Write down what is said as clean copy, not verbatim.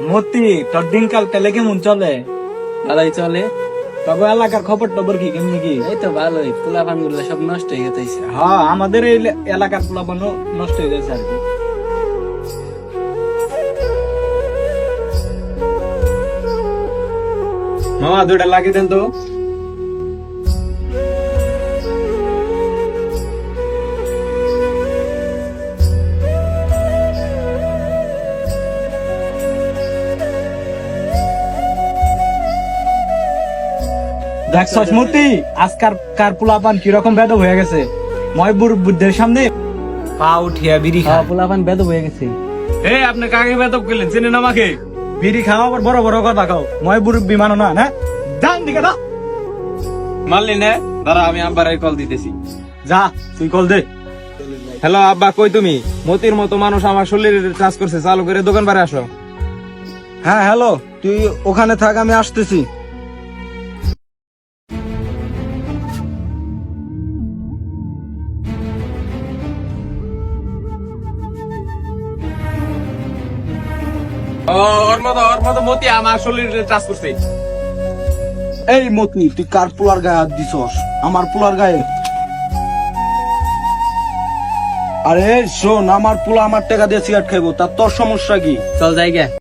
মতি তোর দিনকাল পেলে কেমন চলে? ভালোই চলে। তবে এলাকার খবর টবর কি কেমনি কি? এই তো ভালোই, পোলাপান গুলো সব নষ্ট হয়ে গেছে। হ্যাঁ, আমাদের এই এলাকার পোলাপান নষ্ট হয়ে গেছে আর কি। মামা দুটা লাগিয়ে দেন তো। দেখছস মতি, আজকার কার পোলাপান কিরকম বেদ হয়ে গেছে। ময়বুর বুদ্ধের সামনে পা উঠিয়া বিড়ি খায়। পোলাপান বেদ হয়ে গেছে। এই আপনি কাকে বেদব করলেন? চেনেন আমাকে? বিড়ি খাওয়া আবার বড় বড় কথা খাও। ময়বুর বিমান না না যান দিকে দাও। মানলি না? দাঁড়া, আমি আব্বার কল দিতেছি। যা তুই কল দে। হ্যালো আব্বা, কই তুমি? মতির মতো মানুষ আমার শরীরে কাজ করছে, চালু করে দোকান বারে আসো। হ্যাঁ হ্যালো, তুই ওখানে থাক, আমি আসতেছি। ওর মতো মতি আমার শরীরে কাজ করছে। এই মতি, তুই কার পোলার গায়ে হাত দিছস? আমার পোলার গায়ে? আরে শোন, আমার পোলা আমার টাকা দিয়ে সিগারেট খাইবো, তার তোর সমস্যা কি? চল জায়গা।